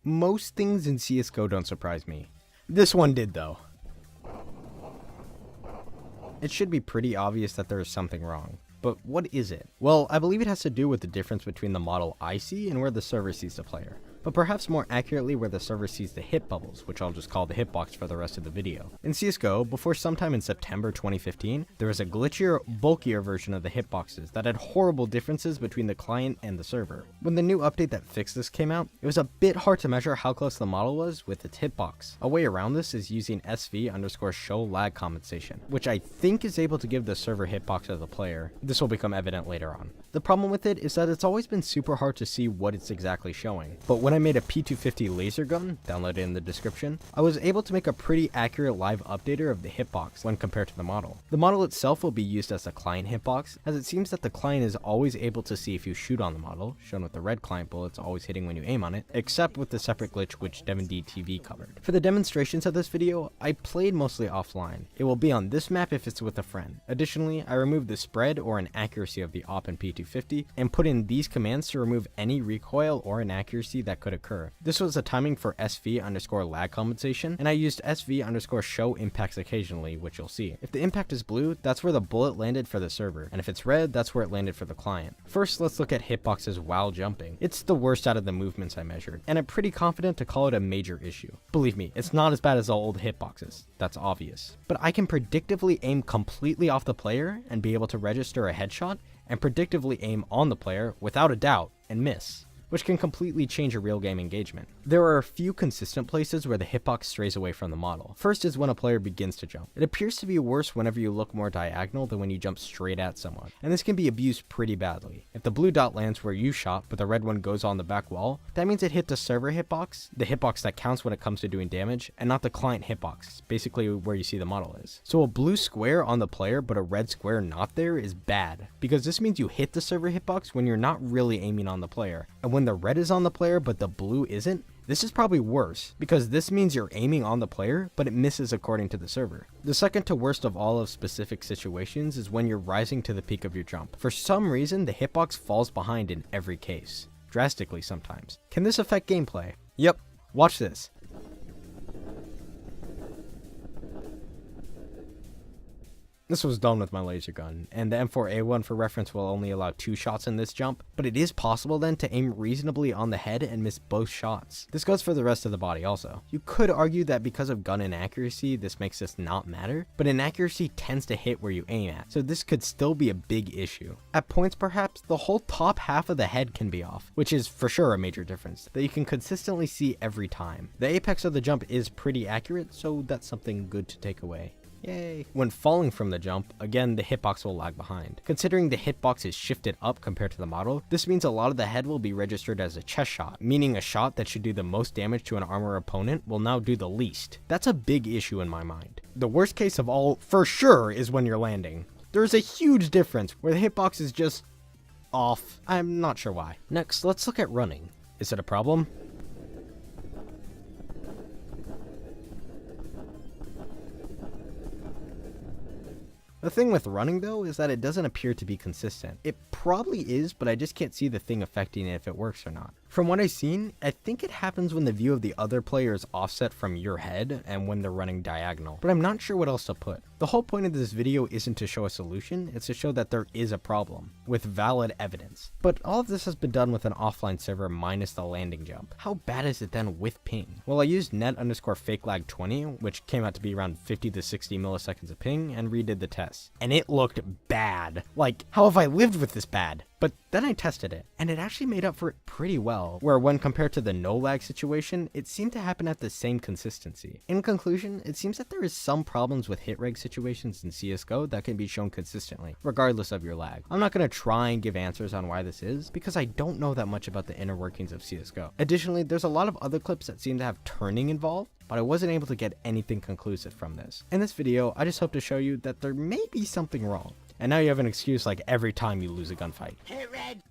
Most things in CSGO don't surprise me. This one did though. It should be pretty obvious that there is something wrong. But what is it? Well, I believe it has to do with the difference between the model I see and where the server sees the player. But perhaps more accurately where the server sees the hit bubbles, which I'll just call the hitbox for the rest of the video. In CSGO, before sometime in September 2015, there was a glitchier, bulkier version of the hitboxes that had horrible differences between the client and the server. When the new update that fixed this came out, it was a bit hard to measure how close the model was with its hitbox. A way around this is using SV_show lag compensation, which I think is able to give the server hitbox of the player. This will become evident later on. The problem with it is that it's always been super hard to see what it's exactly showing. But when I made a P250 laser gun, downloaded in the description, I was able to make a pretty accurate live updater of the hitbox when compared to the model. The model itself will be used as a client hitbox, as it seems that the client is always able to see if you shoot on the model, shown with the red client bullets always hitting when you aim on it, except with the separate glitch which DevonDTV covered. For the demonstrations of this video, I played mostly offline. It will be on this map if it's with a friend. Additionally, I removed the spread or inaccuracy of the op in P250 and put in these commands to remove any recoil or inaccuracy that could occur. This was a timing for SV_lag compensation, and I used SV_show impacts occasionally, which you'll see. If the impact is blue, that's where the bullet landed for the server, and if it's red, that's where it landed for the client. First, let's look at hitboxes while jumping. It's the worst out of the movements I measured, and I'm pretty confident to call it a major issue. Believe me, it's not as bad as the old hitboxes, that's obvious. But I can predictively aim completely off the player and be able to register a headshot, and predictively aim on the player without a doubt and miss, which can completely change a real game engagement. There are a few consistent places where the hitbox strays away from the model. First is when a player begins to jump. It appears to be worse whenever you look more diagonal than when you jump straight at someone, and this can be abused pretty badly. If the blue dot lands where you shot, but the red one goes on the back wall, that means it hit the server hitbox, the hitbox that counts when it comes to doing damage, and not the client hitbox, basically where you see the model is. So a blue square on the player but a red square not there is bad, because this means you hit the server hitbox when you're not really aiming on the player, and when the red is on the player but the blue isn't, this is probably worse, because this means you're aiming on the player, but it misses according to the server. The second to worst of all of specific situations is when you're rising to the peak of your jump. For some reason, the hitbox falls behind in every case, drastically sometimes. Can this affect gameplay? Yep, watch this. This was done with my laser gun, and the M4A1 for reference will only allow 2 shots in this jump, but it is possible then to aim reasonably on the head and miss both shots. This goes for the rest of the body also. You could argue that because of gun inaccuracy, this makes this not matter, but inaccuracy tends to hit where you aim at, so this could still be a big issue. At points perhaps, the whole top half of the head can be off, which is for sure a major difference that you can consistently see every time. The apex of the jump is pretty accurate, so that's something good to take away. Yay. When falling from the jump, again the hitbox will lag behind. Considering the hitbox is shifted up compared to the model, this means a lot of the head will be registered as a chest shot, meaning a shot that should do the most damage to an armor opponent will now do the least. That's a big issue in my mind. The worst case of all, for sure, is when you're landing. There's a huge difference where the hitbox is just off. I'm not sure why. Next, let's look at running. Is it a problem? The thing with running though is that it doesn't appear to be consistent. It probably is, but I just can't see the thing affecting it if it works or not. From what I've seen, I think it happens when the view of the other player is offset from your head and when they're running diagonal, but I'm not sure what else to put. The whole point of this video isn't to show a solution, it's to show that there is a problem, with valid evidence. But all of this has been done with an offline server minus the landing jump. How bad is it then with ping? Well, I used net_fakelag20, which came out to be around 50 to 60 milliseconds of ping, and redid the test. And it looked bad. Like, how have I lived with this bad? But then I tested it, and it actually made up for it pretty well, where when compared to the no lag situation, it seemed to happen at the same consistency. In conclusion, it seems that there is some problems with hit reg situations in CSGO that can be shown consistently, regardless of your lag. I'm not going to try and give answers on why this is, because I don't know that much about the inner workings of CSGO. Additionally, there's a lot of other clips that seem to have turning involved, but I wasn't able to get anything conclusive from this. In this video, I just hope to show you that there may be something wrong. And now you have an excuse like every time you lose a gunfight. Hit red!